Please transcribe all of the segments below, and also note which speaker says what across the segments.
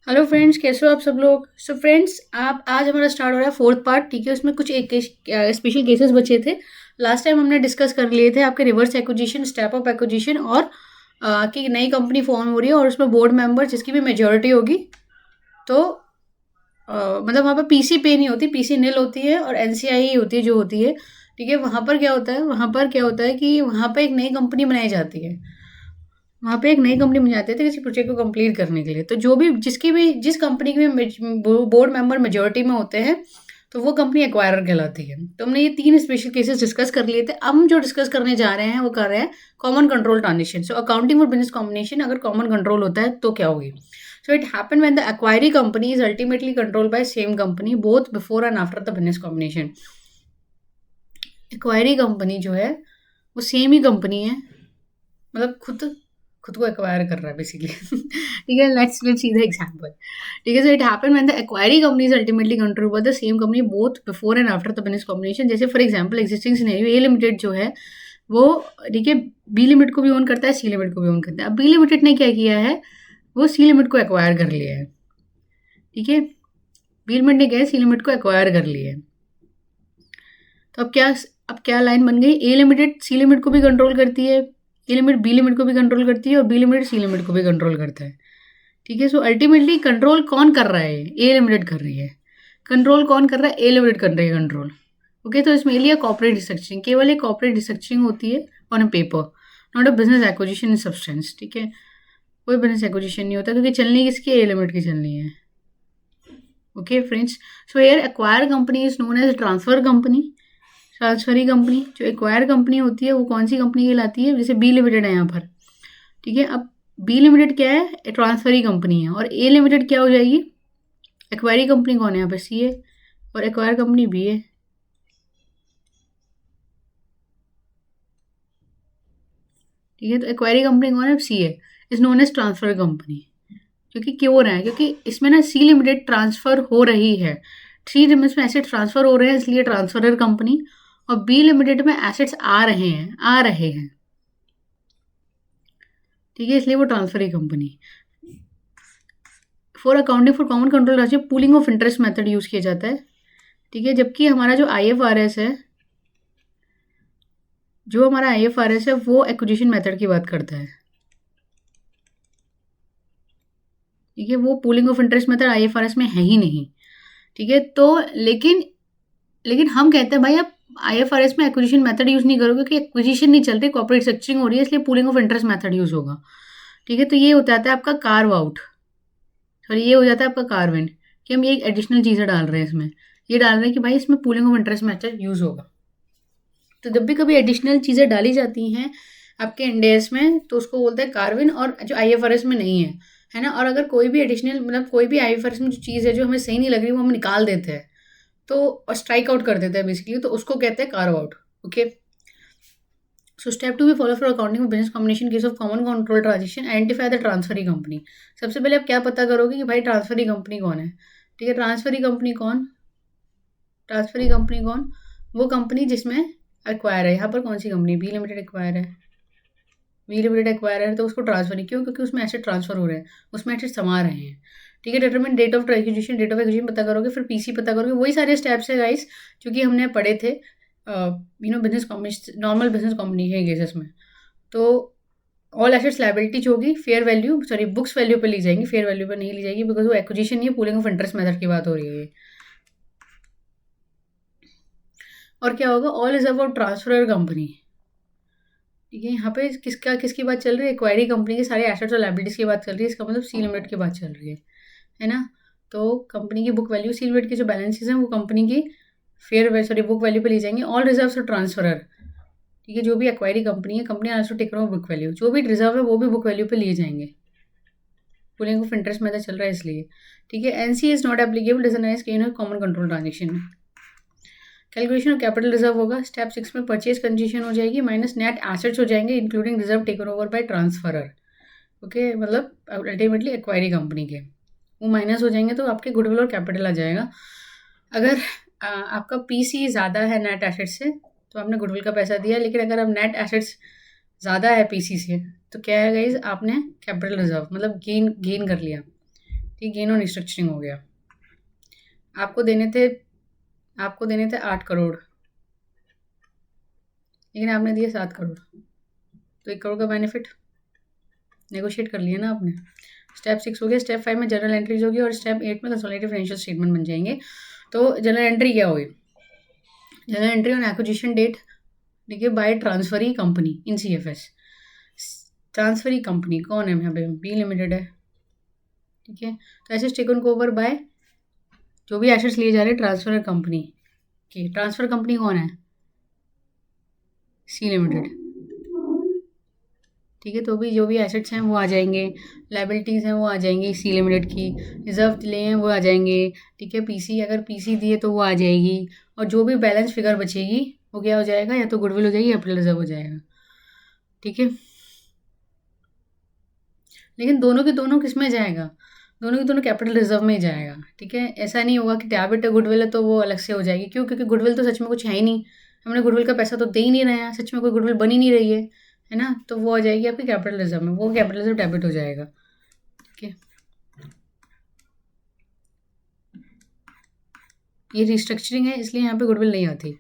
Speaker 1: Hello friends, कैसे हो आप सब लोग। सो फ्रेंड्स, आप आज हमारा स्टार्ट हो रहा है फोर्थ पार्ट। ठीक है, उसमें कुछ एक स्पेशल केसेस बचे थे। लास्ट टाइम हमने डिस्कस कर लिए थे आपके reverse acquisition, step up acquisition और कि नई कंपनी फॉर्म हो रही है और उसमें बोर्ड मेंबर जिसकी भी मेजोरिटी होगी तो मतलब वहाँ पर पीसी पे नहीं होती, पीसी नील होती है और एनसीआई होती है जो होती है। ठीक है, वहाँ पर क्या होता है कि वहाँ पर एक नई कंपनी बनाई जाती है। वहाँ पे एक नई कंपनी बन जाती है किसी प्रोजेक्ट को कंप्लीट करने के लिए। तो जो भी जिसकी भी जिस कंपनी के भी बोर्ड मेंबर मेजोरिटी में होते हैं तो वो कंपनी एक्वायरर कहलाती है। तो हमने ये 3 स्पेशल केसेस डिस्कस कर लिए थे। अब हम जो डिस्कस करने जा रहे हैं वो कर रहे हैं common control transaction. So accounting और बिजनेस कॉम्बिनेशन अगर कॉमन कंट्रोल होता है तो क्या होगी। सो it happen when the acquiree company is ultimately controlled bye same company both before and after the business combination. Acquiree company जो है वो सेम ही कंपनी है, मतलब खुद खुद को एक्वायर कर रहा है बेसिकली। ठीक है, लेट्स सी द एग्जांपल। ठीक है, so it happen when the acquiring company is ultimately controlled by the same company both before and after the business combination. जैसे for example existing scenario, A limited जो है वो, ठीक है, B limit को भी ओन करता है, सी लिमिट को भी ओन करता है। अब बी लिमिटेड ने क्या किया है, वो सी लिमिट को एक्वायर कर लिया है। ठीक है, बी लिमिट ने क्या है, सी लिमिट को एक्वायर कर लिया है। तो अब क्या लाइन बन गई, ए लिमिटेड सी लिमिट को भी कंट्रोल करती है, ए लिमिट बी लिमिट को भी कंट्रोल करती है और बी लिमिटेड सी लिमिट को भी कंट्रोल करता है। ठीक है, सो अल्टीमेटली कंट्रोल कौन कर रहा है, ए लिमिटेड कर रही है। कंट्रोल कौन कर रहा है, ए लिमिटेड कर रही है कंट्रोल। ओके, तो इसमें लिया कॉर्पोरेट रिस्ट्रक्चरिंग, केवल एक कॉर्पोरेट रिस्ट्रक्चरिंग होती है on a paper, not a business acquisition in substance. ठीक है, कोई बिजनेस एक्विजिशन नहीं होता क्योंकि चलनी किसकी, ए लिमिट की चलनी है। Okay friends, so here acquire company is known as transfer company. Transferee company, जो एक्वायर कंपनी होती है वो कौन सी कंपनी कहलाती है, जैसे बी लिमिटेड है यहाँ पर। ठीक है, अब बी लिमिटेड क्या है, ट्रांसफरी कंपनी है और ए लिमिटेड क्या हो जाएगी, एक्वायरी कंपनी कौन है यहाँ पे, सी है और एक्वायर कंपनी बी है। ठीक है, तो एक्वायरी कंपनी कौन है, सी है, is known as transfer company. क्योंकि क्यों हो रहा है, क्योंकि इसमें ना सी लिमिटेड ट्रांसफर हो रही है, 3 लिमिट्स में एसेट ट्रांसफर हो रहे हैं इसलिए ट्रांसफरर कंपनी, और बी लिमिटेड में एसेट्स आ रहे हैं। ठीक है, इसलिए वो transferee company. For accounting for common control राशि pooling of interest method use किया जाता है। ठीक है, जबकि हमारा जो आईएफआरएस है, वो एक्विजिशन मेथड की बात करता है। ठीक है, वो pooling of interest method IFRS में है ही नहीं। ठीक है, तो लेकिन लेकिन हम कहते हैं भाई आप आईएफआरएस में एक्विजिशन मेथड यूज नहीं करोगे क्योंकि एक्विजिशन नहीं चल रही, कॉर्पोरेट स्ट्रक्चरिंग हो रही है, इसलिए pooling of interest method use होगा। ठीक है, तो ये हो जाता है आपका कार्व आउट, सॉरी ये हो जाता है आपका कार्व इन, कि हम ये एडिशनल चीज़ें डाल रहे हैं इसमें, ये डाल रहे हैं कि भाई इसमें pooling of interest method use होगा। तो जब भी कभी एडिशनल चीज़ें डाली जाती हैं आपके इंडेस में तो उसको बोलते हैं कार्विन, और जो आईएफआरएस में नहीं है ना। और अगर कोई भी एडिशनल, मतलब कोई भी आईएफआरएस में जो चीज़ है जो हमें सही नहीं लग रही वो हम निकाल देते हैं, तो और स्ट्राइक आउट कर देते हैं बेसिकली, तो उसको कहते हैं carve out. Okay, so step to be follow for accounting of business combination case of common control transaction, identify the transferee company. सबसे पहले आप क्या पता करोगे कि भाई ट्रांसफरी कंपनी कौन है। ठीक है, ट्रांसफरी कंपनी कौन, वो कंपनी जिसमें एक्वायर है। यहाँ पर कौन सी कंपनी, बी लिमिटेड एक्वायर है, बी लिमिटेड एक्वायर है तो उसको ट्रांसफर नहीं, क्यों, क्योंकि उसमें एसेट ट्रांसफर हो रहे हैं, उसमें एसेट समा रहे हैं। ठीक है, determine date of acquisition, date of acquisition पता करोगे, फिर पीसी पता करोगे, वही सारे स्टेप्स है गाइस जो कि हमने पढ़े थे business combination, normal business combination cases में। तो ऑल एसेट्स लाइबिलिटीज होगी, fair value, sorry books value पे ली जाएंगी, फेयर वैल्यू पे नहीं ली जाएगी बिकॉज वो एक्विजिशन नहीं है, पूलिंग ऑफ इंटरेस्ट मेथड की बात हो रही है। और क्या होगा, all reserve of transfer company. ठीक है, यहाँ पे किसकी बात चल रही है, एक्वायरी कंपनी के सारे एसेट्स और लाइबिलिटीज की बात चल रही है, इसका मतलब सी लिमिटेड की बात चल रही है ना। तो कंपनी की बुक वैल्यू, सी लिमिटेड के जो बैलेंसेस हैं वो कंपनी की बुक वैल्यू पे ली जाएंगे। ऑल रिजर्व्स और ट्रांसफरर, ठीक है, जो भी एक्वायरी कंपनी है, company also take book value, जो भी रिजर्व है वो भी बुक वैल्यू पे लिए जाएंगे, पूलिंग ऑफ इंटरेस्ट मेथड चल रहा है इसलिए। ठीक है, एनसी इज नॉट एप्लीकेबल डिजन common control transaction. Calculation of capital reserve होगा, स्टेप 6 में परचेज कंडीशन हो जाएगी माइनस नेट एसेट्स हो जाएंगे including reserve taken over by transferor. Okay, मतलब अल्टीमेटली एक्वायरी कंपनी के वो माइनस हो जाएंगे तो आपके गुडविल और कैपिटल आ जाएगा। अगर आपका पीसी ज़्यादा है नेट एसेट्स से तो आपने गुडविल का पैसा दिया, लेकिन अगर आप नेट एसेट्स ज़्यादा है पीसी से तो क्या है गाइज, आपने कैपिटल रिजर्व मतलब गेन कर लिया। ठीक, गेन ऑन रिस्ट्रक्चरिंग हो गया। आपको देने थे 8 करोड़, लेकिन आपने दिए 7 करोड़, तो 1 करोड़ का बेनिफिट नेगोशिएट कर लिया ना आपने। स्टेप 6 हो गया। स्टेप 5 में जर्नल एंट्रीज होगी और स्टेप 8 में कंसोलिडेटेड फाइनेंशियल स्टेटमेंट बन जाएंगे। तो जर्नल एंट्री क्या होगी? Journal entry on acquisition date, देखिए, by transferee company in CFS। Transferee company कौन है यहाँ पे? बी लिमिटेड है, ठीक है। तो एसेट्स टेकन ओवर बाय, जो भी एसेट्स लिए जा रहे हैं ट्रांसफर कंपनी की, ट्रांसफर कंपनी कौन है? सी लिमिटेड, ठीक है। तो भी जो भी एसेट्स हैं वो आ जाएंगे, लाइबिलिटीज़ हैं वो आ जाएंगी सी लिमिटेड की, रिजर्व ले हैं वो आ जाएंगे, ठीक है। पीसी, अगर पीसी दिए तो वो आ जाएगी, और जो भी बैलेंस फिगर बचेगी वो क्या हो जाएगा? या तो गुडविल हो जाएगी या कैपिटल रिजर्व हो जाएगा, ठीक है। लेकिन दोनों के दोनों किस में जाएगा? दोनों के दोनों कैपिटल रिजर्व में ही जाएगा, ठीक है। ऐसा नहीं होगा कि डेबिट गुडविल है तो वो अलग से हो जाएगी। क्यों? क्योंकि गुडविल तो सच में कुछ है ही नहीं, हमने गुडविल का पैसा तो दे ही नहीं रहे हैं, सच में कोई गुडविल बन ही नहीं रही है ना। तो वो आ जाएगी आपकी कैपिटल रिजर्व में, वो कैपिटल रिजर्व डेबिट हो जाएगा, ठीक है। ये रिस्ट्रक्चरिंग है, इसलिए यहाँ पे गुडविल नहीं आती।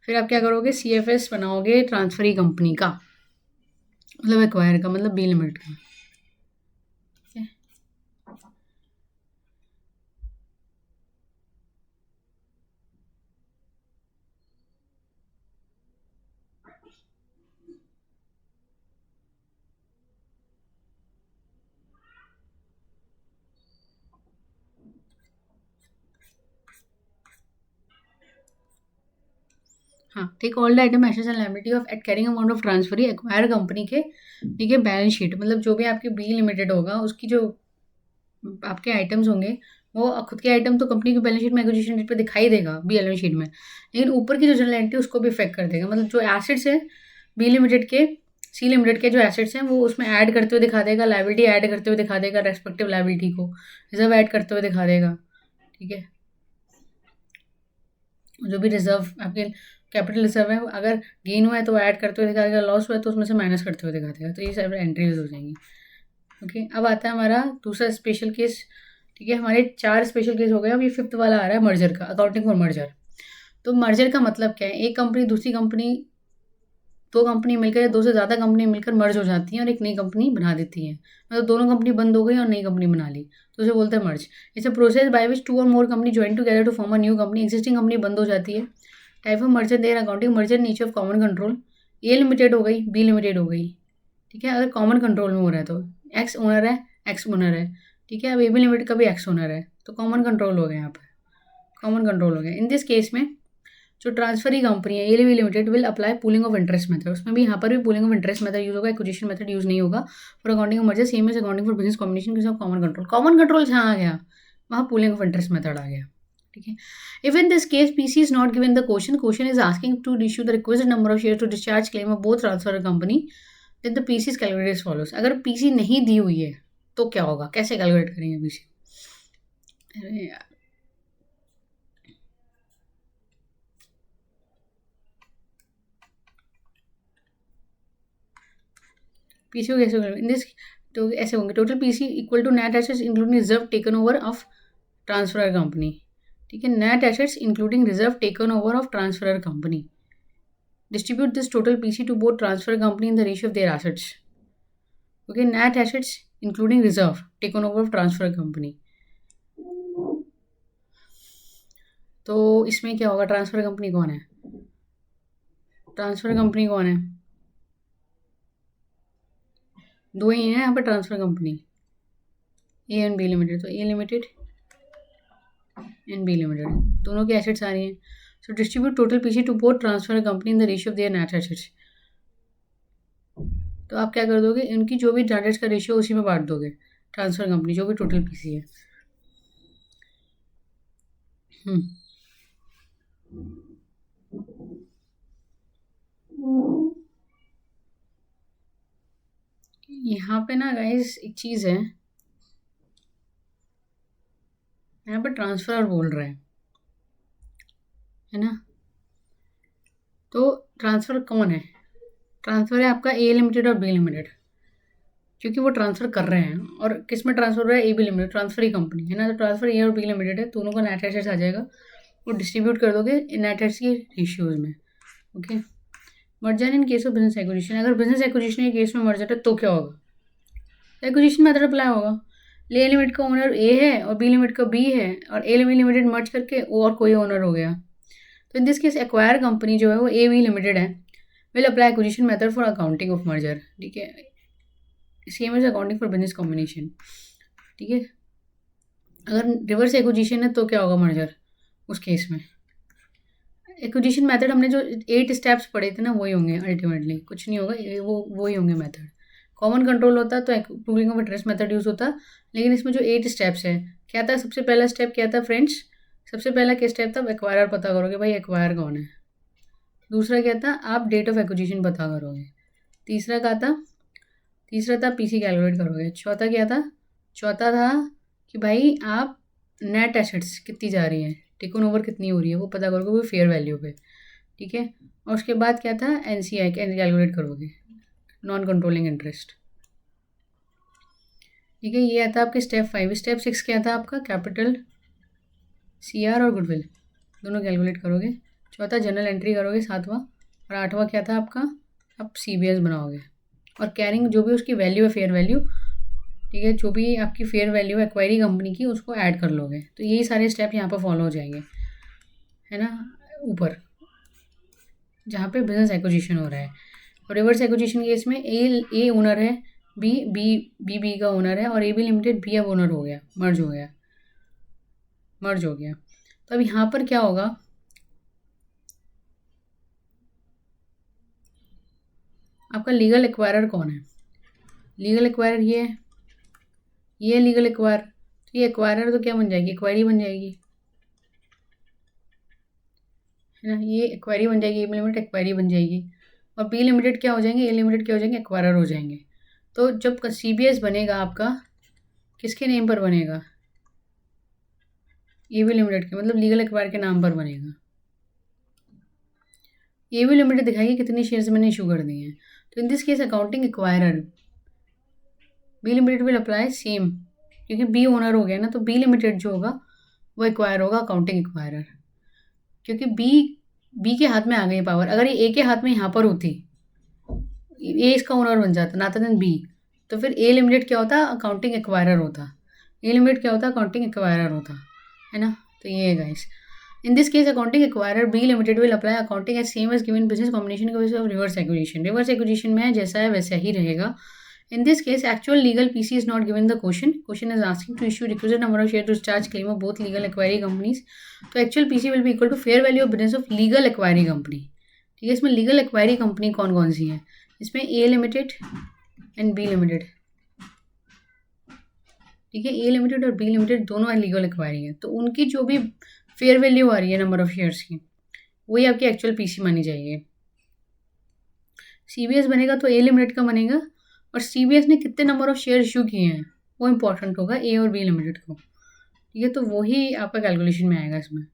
Speaker 1: फिर आप क्या करोगे? CFS बनाओगे ट्रांसफरी कंपनी का, मतलब एक्वायर का, मतलब बी लिमिटेड का, ठीक है। हाँ, take all the item assets and liability of at carrying amount of transfer acquire company के, ठीक है, बैलेंस शीट, मतलब जो भी आपकी बी लिमिटेड होगा उसकी जो आपके आइटम्स होंगे, वो खुद के आइटम तो कंपनी की बैलेंस शीट में एक्विजिशन डेट पे दिखाई देगा बी बैलेंस शीट में, लेकिन ऊपर की जो जनरल एंट्री उसको भी इफेक्ट कर देगा। मतलब जो एसेट्स है बी लिमिटेड के, सी लिमिटेड के जो एसेट्स हैं वो उसमें ऐड करते हुए दिखा देगा, लाइबिलिटी ऐड करते हुए दिखा देगा, रेस्पेक्टिव लाइबिलिटी को रिजर्व ऐड करते हुए दिखा देगा, ठीक है। जो भी रिजर्व आपके कैपिटल रिजर्व है, अगर गेन हुआ है तो ऐड करते हुए दिखाएगा, लॉस हुआ है तो उसमें से माइनस करते हुए दिखा देगा। तो ये सब एंट्रीज हो जाएंगी, ओके। अब आता है हमारा दूसरा स्पेशल केस, ठीक है। हमारे 4 स्पेशल केस हो गए, अब ये 5th वाला आ रहा है मर्जर का, अकाउंटिंग फॉर मर्जर। तो मर्जर का मतलब क्या है? एक कंपनी दूसरी कंपनी, दो कंपनी मिलकर या दो से ज़्यादा कंपनी मिलकर मर्ज हो जाती हैं और एक नई कंपनी बना देती हैं। मतलब दोनों कंपनी बंद हो गई और नई कंपनी बना ली, तो उसे बोलते हैं merge. It's a process by which 2 और more company join together to form a new company. Existing company बंद हो जाती है। Type of merger there accounting merger, nature of common control, A limited हो गई, बी लिमिटेड हो गई, ठीक है। अगर कॉमन कंट्रोल में हो रहा है तो एक्स ओनर है, एक्स ओनर है, ठीक है। अब ए बी लिमिटेड का भी एक्स ओनर है, तो कॉमन कंट्रोल हो गया यहाँ पर, कॉमन कंट्रोल हो गया। इन दिस केस में जो ट्रांसफरी कंपनी है LV limited will apply pooling of interest method, उसमें भी यहाँ पर भी pooling of interest method use होगा, एक्विजिशन मेथड यूज नहीं होगा। For accounting merger same as accounting for business combination के साथ कॉमन कंट्रोल, कॉमन कंट्रोल जहाँ आ गया वहाँ पूलिंग ऑफ इंटरेस्ट मेथड आ गया, ठीक है। If in this case PC is not given the question is asking to issue the requested number of share to discharge claim of both transfer company, then the PC is calculated as follows. अगर PC नहीं दी हुई है तो क्या होगा? कैसे calculate करेंगे पीसी? अरे यार, पीसी को कैसे इन दिस, तो ऐसे होंगे total PC equal to net assets including reserve taken over of transfer company, ठीक है। Net assets including reserve taken over of transfer company, distribute this total PC to both transfer company in the ratio of their assets, okay। net assets including reserve taken over of transfer company, तो इसमें क्या होगा? Transfer company कौन है? Transfer company कौन है? दो ही है यहाँ पर transfer company, A and B limited. तो A limited and B limited दोनों की एसेट्स आ रही हैं। So distribute total PC to both transfer company in the ratio of their net assets. तो आप क्या कर दोगे? इनकी जो भी नेट एसेट्स का रेशियो उसी में बांट दोगे, ट्रांसफर कंपनी जो भी टोटल पीसी है। यहाँ पे ना गाइस एक चीज़ है, यहाँ पे ट्रांसफर बोल रहे हैं, है ना। तो ट्रांसफर कौन है? ट्रांसफर है आपका ए लिमिटेड और बी लिमिटेड, क्योंकि वो ट्रांसफ़र कर रहे हैं, और किस में ट्रांसफ़र हो रहा है, ए बी लिमिटेड, ट्रांसफ़र ही कंपनी है ना, तो ट्रांसफ़र ए और बी लिमिटेड है, दोनों का नेट एसेट्स आ जाएगा, वो डिस्ट्रीब्यूट कर दोगे नेट एसेट्स के रेशियोज में। Okay, merger in case of business acquisition, अगर बिजनेस एक्विजिशन के केस में मर्जर है तो क्या होगा, एक्विजिशन मेथड अप्लाई होगा। ए लिमिट का ओनर ए है और बी लिमिट का बी है, और ए लिमिटेड मर्ज करके ओ और कोई ओनर हो गया, तो in this case acquire company जो है वो ए बी लिमिटेड है, will apply acquisition method for accounting of merger. ठीक है, same as accounting for business combination. ठीक है, अगर रिवर्स एक्विजिशन है तो क्या होगा मर्जर, उस केस में एक्विजिशन मेथड हमने जो 8 स्टेप्स पढ़े थे ना वही होंगे अल्टीमेटली, कुछ नहीं होगा, वो वही होंगे मेथड। कॉमन कंट्रोल होता तो proving of interest method use होता, लेकिन इसमें जो 8 स्टेप्स है, क्या था सबसे पहला स्टेप, क्या था फ्रेंड्स, सबसे पहला क्या स्टेप था, एक्वायर पता करोगे भाई एक्वायर कौन है। दूसरा क्या था, आप डेट ऑफ एक्विजिशन पता करोगे। तीसरा क्या था, तीसरा था पीसी कैलकुलेट करोगे। चौथा क्या था, चौथा था कि भाई आप नेट एसेट्स कितनी जा रही है, टेकन ओवर कितनी हो रही है, वो पता करोगे वो फेयर वैल्यू पे। ठीक है, और उसके बाद क्या था, एनसीआई कैलकुलेट करोगे, नॉन कंट्रोलिंग इंटरेस्ट। ठीक है, ये आता है आपके स्टेप 5। स्टेप 6 क्या था आपका, कैपिटल, सीआर और गुडविल दोनों कैलकुलेट करोगे। चौथा जनरल एंट्री करोगे, सातवां, और आठवां क्या था आपका, आप सीबीएस बनाओगे, और कैरिंग जो भी उसकी वैल्यू है, फेयर वैल्यू, ठीक है, जो भी आपकी फेयर वैल्यू है एक्वायरी कंपनी की, उसको ऐड कर लोगे। तो यही सारे स्टेप यहाँ पर फॉलो हो जाएंगे, है ना, ऊपर जहाँ पे बिजनेस एक्विजिशन हो रहा है। और रिवर्स एक्विजिशन केस में ए ओनर है, बी का ओनर है, और ए बी लिमिटेड बी अब ओनर हो गया, मर्ज हो गया। तो अब यहाँ पर क्या होगा, आपका लीगल एक्वायरर कौन है, लीगल एक्वायरर ये लीगल एक्वायर, तो ये एक्वायरर तो क्या बन जाएगी, एक्वायरी बन जाएगी, है ना, ये एक्वायरी बन जाएगी, ए लिमिटेड एक्वायरी बन जाएगी, और बी लिमिटेड क्या हो जाएंगे, ए लिमिटेड क्या हो जाएंगे, एक्वायरर हो जाएंगे। तो जब सीबीएस बनेगा आपका, किसके नेम पर बनेगा, ए बी लिमिटेड के, मतलब लीगल एक्वायर के नाम पर बनेगा। ए बी लिमिटेड दिखाएगी कितनी शेयर्स मैंने इशू कर दिए हैं, तो in this case accounting acquirer B limited will apply same, क्योंकि बी ओनर हो गया ना, तो बी लिमिटेड जो होगा वो एक्वायर होगा, अकाउंटिंग एक्वायरर, क्योंकि बी के हाथ में आ गई पावर। अगर ये ए के हाथ में यहाँ पर होती, ए इसका ओनर बन जाता नाता देन बी, तो फिर ए लिमिटेड क्या होता, अकाउंटिंग एक्वायरर होता, ए लिमिटेड क्या होता, अकाउंटिंग एक्वायरर होता, है ना। तो ये है guys, in this case accounting acquirer B limited will apply accounting as same as given business combination के वजह of reverse acquisition. Reverse acquisition में जैसा है वैसा ही रहेगा। In this case, actual legal PC is not given the question. Question is asking to issue requisite number of shares to discharge claim of both legal acquiring companies. तो actual PC will be equal to fair value of business of legal acquiring company. ठीक है, इसमें legal acquiring company कौन कौन सी है, इसमें A limited and B limited. ठीक है, A लिमिटेड और B लिमिटेड दोनों लीगल एक्वायरिंग है, तो उनकी जो भी फेयर वैल्यू आ रही है नंबर ऑफ शेयर्स की, वही आपकी एक्चुअल पीसी मानी जाएगी। सीबीएस बनेगा तो ए लिमिटेड का बनेगा, और सीबीएस ने कितने नंबर ऑफ शेयर इशू किए हैं वो इंपॉर्टेंट होगा ए और बी लिमिटेड को। ठीक है, तो वही आपका कैलकुलेशन में आएगा इसमें,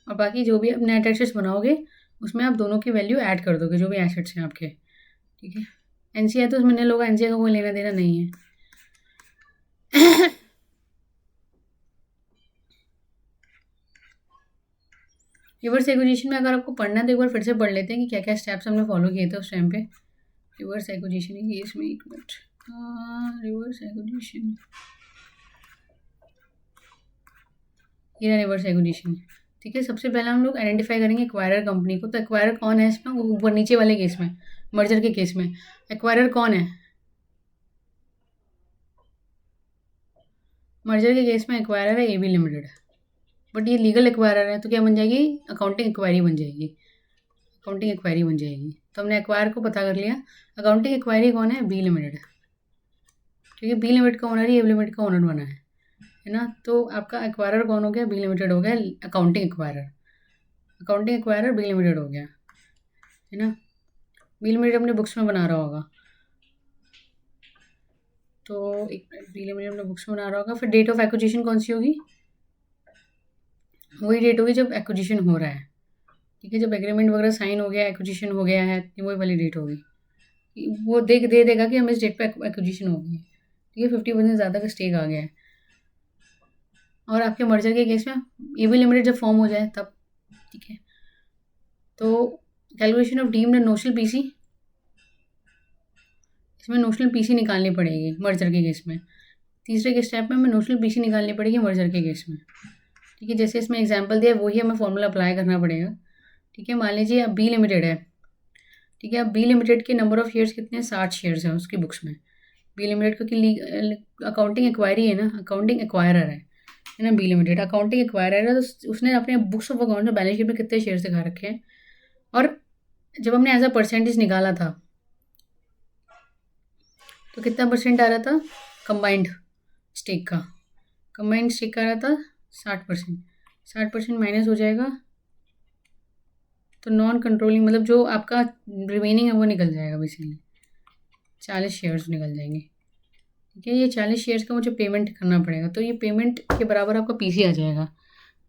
Speaker 1: और बाकी जो भी आप नेट एसेट्स बनाओगे उसमें आप दोनों की वैल्यू ऐड कर दोगे, जो भी एसेट्स हैं आपके। ठीक है, एनसीआई तो उसमें नहीं होगा, एनसीआई का कोई लेना देना नहीं है। रिवर्स एक्विजिशन में अगर आपको पढ़ना है तो एक बार फिर से पढ़ लेते हैं कि क्या क्या स्टेप्स हमने फॉलो किए थे उस टाइम पे। रिवर्स एक्विजिशन की केस में, एक मिनट, रिवर्स एक्विजिशन, ये ना रिवर्स एक्विजिशन। ठीक है, सबसे पहले हम लोग आइडेंटिफाई करेंगे एक्वायरर कंपनी को। तो एक्वायरर कौन है इसमें, ऊपर नीचे वाले केस में, मर्जर के केस में एक्वायरर कौन है, मर्जर के केस में एक्वायरर है ए बी लिमिटेड, बट ये लीगल एक्वायरर है, तो क्या बन जाएगी, अकाउंटिंग एक्वायरी बन जाएगी, अकाउंटिंग एक्वायरी बन जाएगी। तो हमने एक्वायर को पता कर लिया, अकाउंटिंग एक्वायरी कौन है, बी लिमिटेड, क्योंकि बी लिमिटेड का ओनर ही ए लिमिटेड का ओनर बना है ना। तो आपका एक्वायरर कौन हो गया, बी लिमिटेड हो गया, अकाउंटिंग एक्वायरर बी लिमिटेड हो गया, है ना। बी लिमिटेड अपने बुक्स में बना रहा होगा, तो एक मिनट, बी लिमिटेड अपने बुक्स में बना रहा होगा। फिर डेट ऑफ एक्विजिशन कौन सी होगी, वही डेट होगी जब एक्विजिशन हो रहा है। ठीक है, जब एग्रीमेंट वगैरह साइन हो गया, एक्विजिशन हो गया है, वही वाली डेट होगी। वो दे देगा कि हमें इस डेट पे एक्विजिशन हो गई है, ठीक है, 50% ज़्यादा का स्टेक आ गया है। और आपके मर्जर के केस में एबी लिमिटेड जब फॉर्म हो जाए तब, ठीक है। तो calculation of deemed notional PC, इसमें नोशनल पीसी निकालनी पड़ेगी मर्जर के केस में। तीसरे के स्टेप में हमें नोशनल पीसी निकालनी पड़ेगी मर्जर के केस में, ठीक है। जैसे इसमें एग्जांपल दिया है वही हमें फॉर्मूला अप्लाई करना पड़ेगा, ठीक है। मान लीजिए अब बी लिमिटेड है, ठीक है। अब बी लिमिटेड के नंबर ऑफ शेयर्स कितने हैं, 60 शेयर्स हैं उसकी बुक्स में। बी लिमिटेड क्योंकि अकाउंटिंग एक्वायरी है ना, अकाउंटिंग एक्वायरर है ना बी लिमिटेड, अकाउंटिंग एक्वायरर है। तो उसने अपने बुक्स ऑफ अकाउंट में बैलेंस शीट में कितने शेयर्स दिखा रखे हैं। और जब हमने एज अ परसेंटेज निकाला था तो कितना परसेंट आ रहा था कंबाइंड स्टेक का, कंबाइंड स्टेक का आ रहा था 60%। 60% माइनस हो जाएगा तो नॉन कंट्रोलिंग मतलब जो आपका रिमेनिंग है वो निकल जाएगा बेसिकली, 40 शेयर्स निकल जाएंगे, ठीक है। ये 40 शेयर्स का मुझे पेमेंट करना पड़ेगा, तो ये पेमेंट के बराबर आपका पीसी आ जाएगा,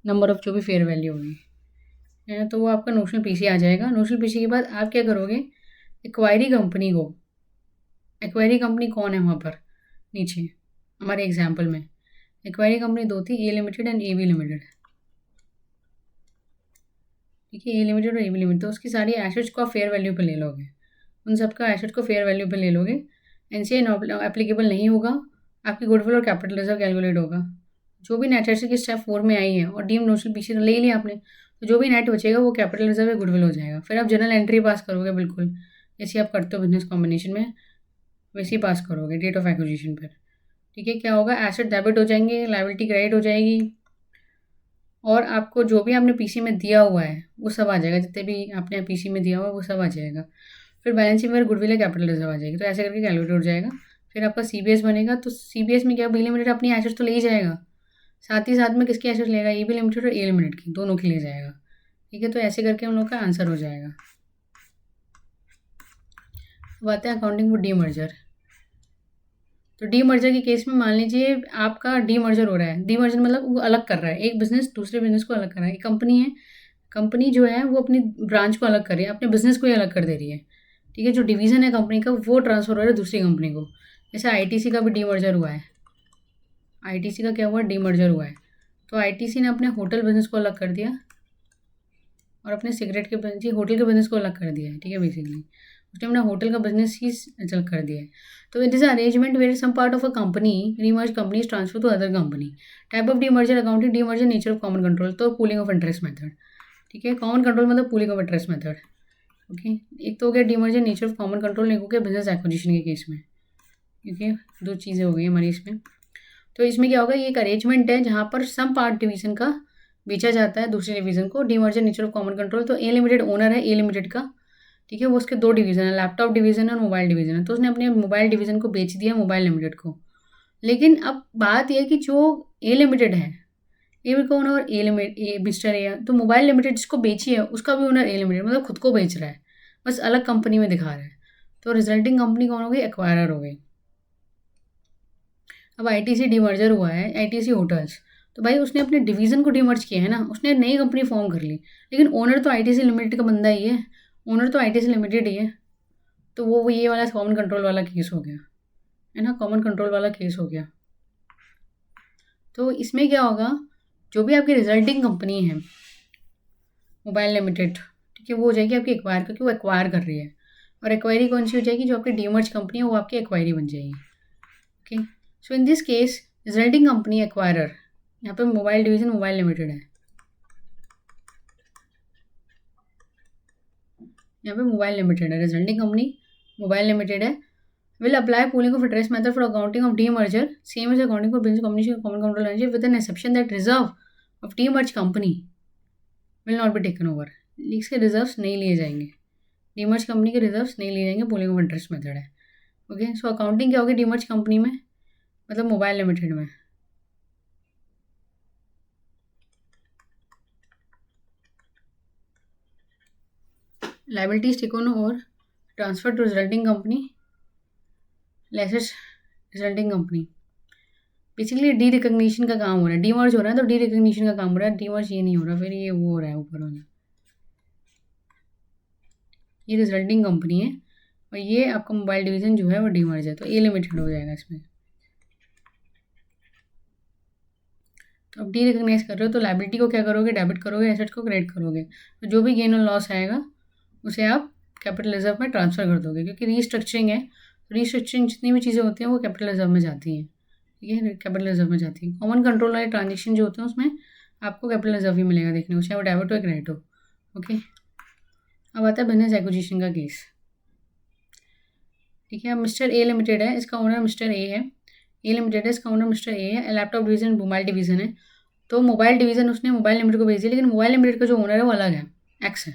Speaker 1: नंबर ऑफ जो भी फेयर वैल्यू होगी, है ना। तो वो आपका नोशनल पीसी आ जाएगा। नोशनल पीसी के बाद आप क्या करोगे, एक्वायरी कंपनी को, एक्वायरी कंपनी कौन है वहाँ पर नीचे हमारे एग्जाम्पल में, एक्वायरी कंपनी दो थी, A limited and A B limited, ठीक है। ए लिमिटेड और ए बी लिमिटेड, तो उसकी सारी एसेट्स को आप फेयर वैल्यू पे ले लोगे, उन सबका एसेट को फेयर वैल्यू पे ले लोगे। एनसीए एप्लीकेबल नहीं होगा, आपकी गुडविल और कैपिटल रिजर्व कैलकुलेट होगा। जो भी नेट एसेट की स्टेप 4 में आई है और डीम नोशनल पीसी ले ही लिया आपने, तो जो भी नेट बचेगा वो कैपिटल रिजर्व या गुडविल हो जाएगा। फिर आप जनरल एंट्री पास करोगे, बिल्कुल जैसे आप करते हो बिजनेस कॉम्बिनेशन में वैसे ही पास करोगे डेट ऑफ एक्विजिशन पर, ठीक है। क्या होगा, एसेट डेबिट हो जाएंगे, लायबिलिटी क्रेडिट हो जाएगी, और आपको जो भी आपने पीसी में दिया हुआ है वो सब आ जाएगा, जितने भी आपने पीसी में दिया हुआ है वो सब आ जाएगा। फिर बैलेंस शीट में गुडविल या कैपिटल रिजर्व आ जाएगी, तो ऐसे करके कैलकुलेट हो जाएगा। फिर आपका सीबीएस बनेगा, तो सीबीएस में क्या, बी लिमिटेड अपनी एसेट्स तो ले ही जाएगा, साथ ही साथ में किसकी एसेट्स लेगा, ए बी लिमिटेड और ए लिमिटेड की, दोनों की ले जाएगा, ठीक है। तो ऐसे करके हम लोग का आंसर हो जाएगा। अब आते हैं अकाउंटिंग फॉर डी मर्जर। तो डी मर्जर के केस में मान लीजिए आपका डी मर्जर हो रहा है, डी मर्जर मतलब वो अलग कर रहा है, एक बिजनेस दूसरे बिजनेस को अलग कर रहा है। एक कंपनी है, कंपनी जो है वो अपनी ब्रांच को अलग कर रही है, अपने बिजनेस को ही अलग कर दे रही है, ठीक है। जो डिवीज़न है कंपनी का वो ट्रांसफर हो रहा है दूसरी कंपनी को। जैसे आईटीसी का भी डी मर्जर हुआ है, आईटीसी का क्या हुआ, डी मर्जर हुआ है। तो आईटीसी ने अपने होटल बिजनेस को अलग कर दिया और अपने सिगरेट के बिजनेस, होटल के बिजनेस को अलग कर दिया है, ठीक है। बेसिकली उसने अपना होटल का बिजनेस ही अलग कर दिया है। तो it is arrangement where some part of a company demerge company is transfer to other company. Type of demerger accounting, demerger nature of common control, तो पूलिंग ऑफ इंटरेस्ट मेथड, ठीक है। Common control मतलब pooling of interest method, okay. एक तो हो गया demerger nature of common control, एक हो गया बिजनेस एक्विजिशन के केस में, ओके। दो चीज़ें हो गई हमारी इसमें। तो इसमें क्या होगा, ये एक अरेंजमेंट है जहाँ पर सम पार्ट डिवीजन का बेचा जाता है दूसरे डिवीजन को। Demerger nature of common control, तो ए लिमिटेड ओनर है ए लिमिटेड का, ठीक है। वो उसके दो डिवीज़न है, लैपटॉप डिवीज़न और मोबाइल डिवीज़न है। तो उसने अपने मोबाइल डिवीज़न को बेच दिया मोबाइल लिमिटेड को। लेकिन अब बात यह है कि जो ए लिमिटेड है, ए का owner A limited, A mister A है, तो मोबाइल लिमिटेड जिसको बेची है उसका भी ओनर ए लिमिटेड, मतलब खुद को बेच रहा है, बस अलग कंपनी में दिखा रहा है। तो रिजल्टिंग कंपनी कौन हो गई, एक्वायरर हो गई। अब आईटीसी डीमर्जर हुआ है, आईटीसी होटल्स, तो भाई उसने अपने डिवीज़न को डीमर्ज किया है ना, उसने नई कंपनी फॉर्म कर ली, लेकिन ओनर तो आईटीसी लिमिटेड का बंदा ही है, ओनर तो आईटीसी लिमिटेड ही है। तो वो ये वाला कॉमन कंट्रोल वाला केस हो गया, है ना, कॉमन कंट्रोल वाला केस हो गया। तो इसमें क्या होगा, जो भी आपकी रिजल्टिंग कंपनी है मोबाइल लिमिटेड, ठीक है, वो हो जाएगी आपकी एक्वायर, क्योंकि वो एक्वायर कर रही है। और एक्वायरी कौन सी हो जाएगी, जो आपकी डीमर्ज कंपनी है वो आपकी एक्वायरी बन जाएगी, okay. So in this case resulting company acquirer, यहाँ पे मोबाइल डिवीज़न मोबाइल लिमिटेड है, यहाँ पे मोबाइल लिमिटेड है, रिजल्टिंग कंपनी मोबाइल लिमिटेड है। Will apply pooling of interest method for accounting of demerger, same as accounting for business combination common control with an exception that reserve of demerge company will not be taken over. इसके reserves नहीं लिए जाएंगे, demerge company के reserves नहीं लिए जाएंगे, pooling of interest method है, okay. So accounting क्या होगी डीमर्ज कंपनी में, मतलब मोबाइल लिमिटेड में। Liabilities taken over, transfer to resulting company, lessees resulting company. Basically derecognition का काम हो रहा है, डीमर्ज हो रहा है तो डी रिकग्निशन का काम हो रहा है, डीमर्ज ये नहीं हो रहा, फिर ये वो हो रहा है ऊपर वाला। ये रिजल्टिंग कंपनी है और ये आपका मोबाइल डिवीज़न जो है वो डीमर्ज है, तो ए लिमिटेड हो जाएगा इसमें। तो अब डी रिकग्नाइज कर रहे हो तो लायबिलिटी को क्या करोगे, डेबिट करोगे, एसेट को क्रेडिट करोगे। तो जो भी गेन और लॉस आएगा उसे आप कैपिटल रिजर्व में ट्रांसफ़र कर दोगे, क्योंकि रीस्ट्रक्चरिंग है। रीस्ट्रक्चरिंग जितनी भी चीज़ें होती हैं वो कैपिटल रिजर्व में जाती हैं, ठीक है, कैपिटल रिजर्व में जाती है। कॉमन कंट्रोल वाले ट्रांजेक्शन जो होते हैं उसमें आपको कैपिटल रिजर्व ही मिलेगा देखने को, चाहे वो डेबिट हो या क्रेडिट हो। ओके, अब आता है बिजनेस एक्विजिशन का केस। ठीक है, अब मिस्टर ए लिमिटेड है, इसका ओनर मिस्टर ए है। ए लिमिटेड है, इसका ओनर मिस्टर ए है। लैपटॉप डिवीज़न मोबाइल डिवीज़न है, तो मोबाइल डिवीज़न उसने मोबाइल लिमिटेड को भेज दिया, लेकिन मोबाइल लिमिटेड का जो ओनर है वो अलग है, एक्स है।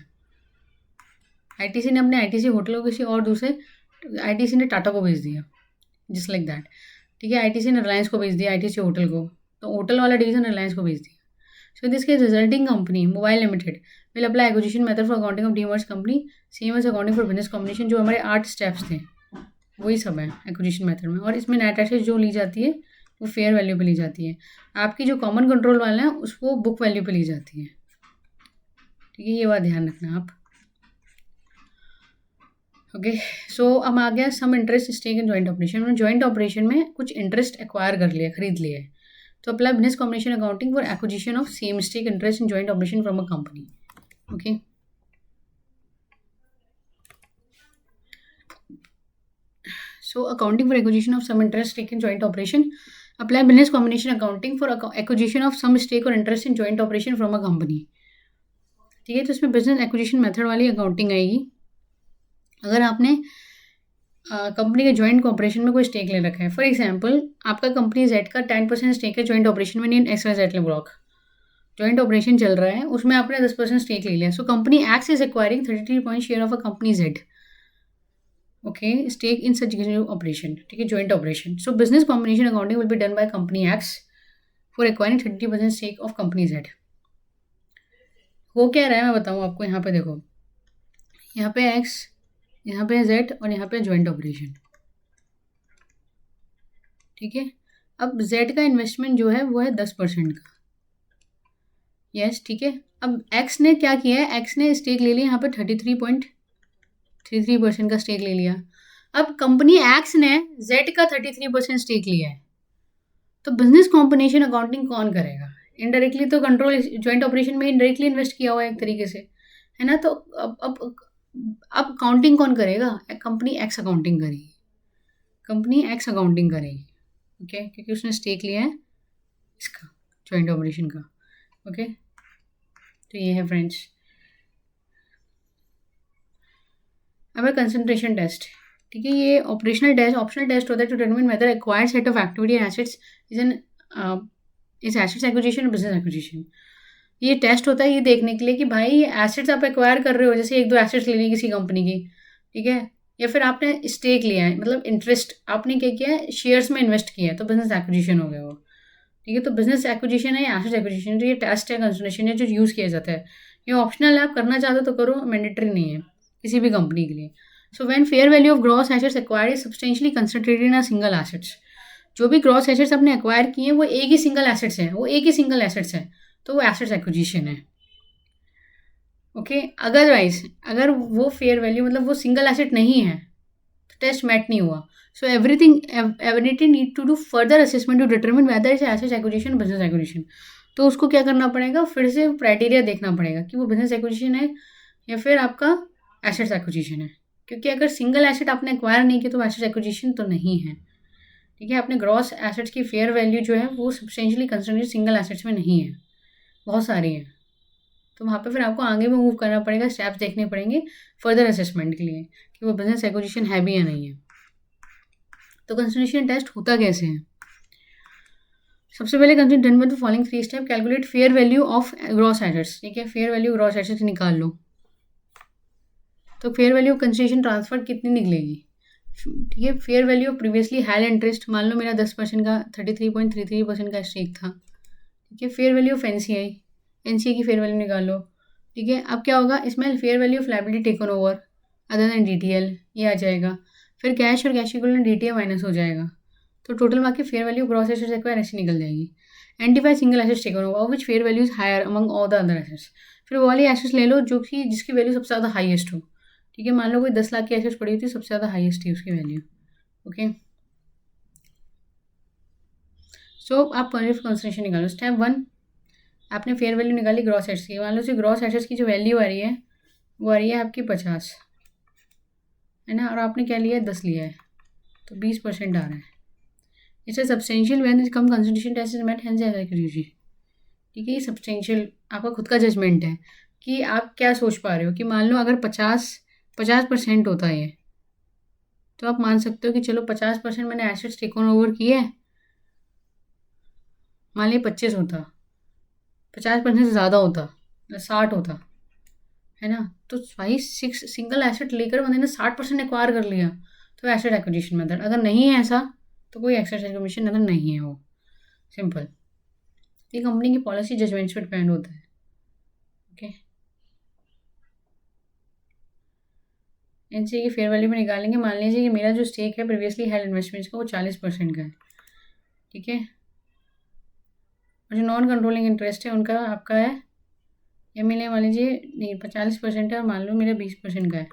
Speaker 1: आईटीसी ने अपने आईटीसी होटल को किसी और दूसरे आईटीसी ने टाटा को भेज दिया, जस्ट लाइक दैट। ठीक है, आईटीसी ने रिलायंस को भेज दिया आईटीसी होटल को, तो होटल वाला डिवीज़न रिलायंस को भेज दिया। So in this case, resulting company, Mobile Limited, will apply acquisition method for accounting of demerged company, same as accounting for business combination। जो हमारे 8 स्टेप्स थे वही सब है एक्विजिशन मेथड में। और इसमें नेट एसेट जो ली जाती है वो फेयर वैल्यू पे ली जाती है। आपकी जो कॉमन कंट्रोल वाले हैं उसको बुक वैल्यू पे ली जाती है, ठीक है, ये बात ध्यान रखना आप। ओके, सो अब आ गया some interest stake in joint operation में। जॉइंट ऑपरेशन में कुछ इंटरेस्ट एक्वायर कर लिया, खरीद लिया है, तो apply business combination accounting for acquisition of same stake interest in joint operation from a company. Okay, so accounting for acquisition of some interest stake in joint operation, apply business combination accounting for acquisition of some stake or interest in joint operation from a company। ठीक है, तो इसमें business acquisition method वाली accounting आएगी। अगर आपने company के joint operation में कोई स्टेक ले रखा है, फॉर एग्जांपल आपका कंपनी जेड का 10% स्टेक है जॉइंट ऑपरेशन में in X Y Z block, joint operation चल रहा है, उसमें आपने 10% स्टेक ले लिया। So company X is acquiring 33% share of a company Z, okay, stake in such operation, ठीक है, joint operation. So business combination accounting will be done by company X for acquiring 30% stake of company Z. हो क्या रहा है मैं बताऊँ आपको, यहाँ पे देखो, यहाँ पे एक्स, यहाँ पे जेड और यहाँ पे जॉइंट ऑपरेशन, ठीक है। अब जेड का इन्वेस्टमेंट जो है वो है 10% का, यस, ठीक है। अब एक्स ने क्या किया है, एक्स ने स्टेक ले लिया यहाँ पे 33.33% का स्टेक ले लिया। अब कंपनी एक्स ने जेड का 33% स्टेक लिया है, तो बिजनेस कॉम्बिनेशन अकाउंटिंग कौन करेगा? इनडायरेक्टली तो कंट्रोल जॉइंट ऑपरेशन में इनडायरेक्टली इन्वेस्ट किया हुआ है एक तरीके से, है ना। तो अब अकाउंटिंग कौन करेगा? कंपनी एक्स अकाउंटिंग करेगी, कंपनी एक्स अकाउंटिंग करेगी, ओके, क्योंकि उसने स्टेक लिया है इसका जॉइंट ऑपरेशन का, ओके। तो ये है फ्रेंड्स। अब है कंसंट्रेशन टेस्ट, ठीक है, ये ऑपरेशनल टेस्ट, ऑप्शनल टेस्ट होता है to determine whether acquired set of activity and assets is assets acquisition और बिजनेस एक्विजिशन। ये टेस्ट होता है ये देखने के लिए कि भाई एसेट्स आप एक्वायर कर रहे हो, जैसे 1-2 एसेट्स ले ली किसी कंपनी की, ठीक है, या फिर आपने स्टेक लिया है, मतलब इंटरेस्ट आपने क्या किया है, शेयर्स में इन्वेस्ट किया है, तो बिजनेस एक्विजिशन हो गया वो, ठीक है। तो बिजनेस एक्विजिशन है या एसेट एक्विजिशन, तो ये टेस्ट है कंसंट्रेशन है जो यूज़ किया जाता है। ये ऑप्शनल है, आप करना चाहते हो तो करो, मैंडेटरी नहीं है किसी भी कंपनी के लिए। So when fair value of gross assets acquired is substantially concentrated in a single assets, जो भी ग्रॉस एसेट्स आपने एक्वायर किए हैं वो एक ही सिंगल एसेट्स है, वो एक ही सिंगल एसेट्स है, तो वो एसेट्स एक्विजिशन है, ओके। अदरवाइज अगर वो फेयर वैल्यू मतलब वो सिंगल एसेट नहीं है तो टेस्ट मैट नहीं हुआ। So everything need to do further assessment to determine whether is assets acquisition business acquisition. तो उसको क्या करना पड़ेगा, फिर से क्राइटेरिया देखना पड़ेगा कि वो बिजनेस एक्विजिशन है या फिर आपका एसेट्स एक्विजिशन है, क्योंकि अगर सिंगल एसेट आपने एक्वायर नहीं किया तो एसेट्स एक्विजिशन तो नहीं है, ठीक है। अपने ग्रॉस एसेट्स की फेयर वैल्यू जो है वो सब्सटेंशियली कंसंट्रेटेड सिंगल एसेट्स में नहीं है, बहुत सारी है, तो वहाँ पे फिर आपको आगे में मूव करना पड़ेगा, स्टेप्स देखने पड़ेंगे फर्दर असेसमेंट के लिए कि वो बिजनेस एक्विजिशन है भी या नहीं है। तो कंसंट्रेशन टेस्ट होता कैसे है? सबसे पहले consider done with the following 3 step. Calculate fair value of gross assets, ठीक है, फेयर वैल्यू ग्रॉस एसेट्स निकाल लो। तो फेयर वैल्यू कंसिडरेशन ट्रांसफर कितनी निकलेगी, ठीक है। Fair value of previously held interest, मान लो मेरा 10% का 33.33% का स्टेक था, ठीक है। Fair value of NCI, NCI की फेयर वैल्यू निकाल लो, ठीक है। अब क्या होगा इसमें, fair value of liability taken over other than DTL, ये आ जाएगा। फिर कैश और कैश इक्विवेलेंट डीटीए माइनस हो जाएगा, तो टोटल बाकी fair value gross assets acquire ऐसे निकल जाएगी। Identify single assets taken over which fair value is higher among all the other assets. फिर वो वाली एसेट्स ले लो जो कि जिसकी वैल्यू सबसे ज़्यादा हाईएस्ट हो, ठीक है, मान लो कोई 10 लाख की एसेट्स पड़ी होती है, सबसे ज़्यादा हाईएस्ट थी उसकी वैल्यू। ओके, सो आप पॉइंट ऑफ कंसिडरेशन निकालो। स्टेप 1, आपने फेयर वैल्यू निकाली ग्रॉस एसेट्स की। मान लो सी ग्रॉस एसेट्स की जो वैल्यू आ रही है वो आ रही है आपकी 50, है ना, और आपने क्या लिया है, 10 लिया है, तो 20% आ रहा है। It's substantial when come consideration test is met, hence accuracy. ठीक है, ये सब्सटेंशियल आपका खुद का जजमेंट है कि आप क्या सोच पा रहे हो। कि मान लो अगर 50% होता है ये, तो आप मान सकते हो कि चलो 50% मैंने एसेट्स टेक ऑन ओवर किए हैं। मान लिया 25 होता, 50% से ज़्यादा होता, 60 होता, है ना, तो भाई सिंगल एसेट लेकर बंदे ने 60% एक्वायर कर लिया, तो एसेट एक्विजिशन मेथड। अगर नहीं है ऐसा तो कोई एसेट एक्विजिशन मेथड नहीं है वो, सिंपल। ये कंपनी की पॉलिसी जजमेंट्स पे डिपेंड होता है। ओके, इनसे ये फेयर वैल्यू में निकालेंगे। मान लीजिए कि मेरा जो स्टेक है प्रीवियसली हेल्ड इन्वेस्टमेंट्स का वो 40% का है। ठीक है, और जो नॉन कंट्रोलिंग इंटरेस्ट है उनका आपका है, या मिले मान लीजिए नहीं 40% है और मान लो मेरा 20% का है,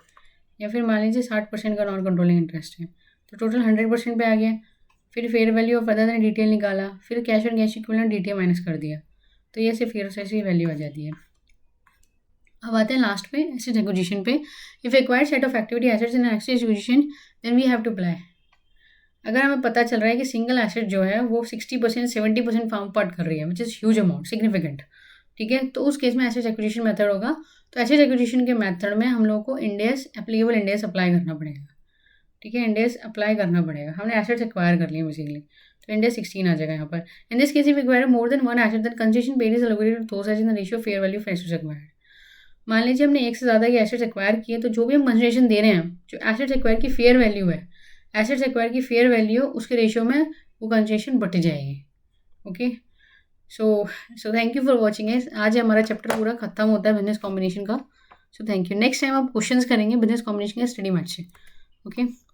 Speaker 1: या फिर मान लीजिए 60% का नॉन कंट्रोलिंग इंटरेस्ट है, तो टोटल 100% पे आ गया। फिर फेयर वैल्यू ऑफ अदर ने डिटेल निकाला, फिर कैश और कैश इक्विवेलेंट डीटीए माइनस कर दिया, तो ये सिर्फ फेयर से वैल्यू आ जाती है। अब आते हैं लास्ट पे एसेट एक्विजिशन पे। If acquired set of activity assets in asset acquisition then we have to apply. अगर हमें पता चल रहा है कि सिंगल एसेट जो है वो 60% 70% फार्म पार्ट कर रही है, which is huge amount, significant. ठीक है, तो उस केस में एसेट एक्विजिशन मेथड होगा। तो एसेट एक्विजिशन के मेथड में हम लोग को इंडेस एप्लीकेबल इंडेस अप्लाई करना पड़ेगा। ठीक है, इंडेस अप्लाई करना पड़ेगा। हमने एसेट्स एक्वायर कर लिए बेसिकली, तो इंडेस 16 आ जाएगा यहाँ पर। In this case if acquire more than one asset then concession paid is allocated to those assets in the ratio fair value for assets acquired. मान लीजिए हमने एक से ज़्यादा के एसेट्स एक्वायर किए, तो जो भी हम कंसिडरेशन दे रहे हैं, जो एसेट्स एक्वायर की फेयर वैल्यू है, एसेट्स एक्वायर की फेयर वैल्यू उसके रेशियो में वो कंसिडरेशन बढ़ जाएगी। Okay, so thank you for watching इस। आज हमारा चैप्टर पूरा खत्म होता है बिजनेस कॉम्बिनेशन का। So thank you. Next time आप क्वेश्चंस करेंगे बिजनेस कॉम्बिनेशन के स्टडी मैच से। ओके।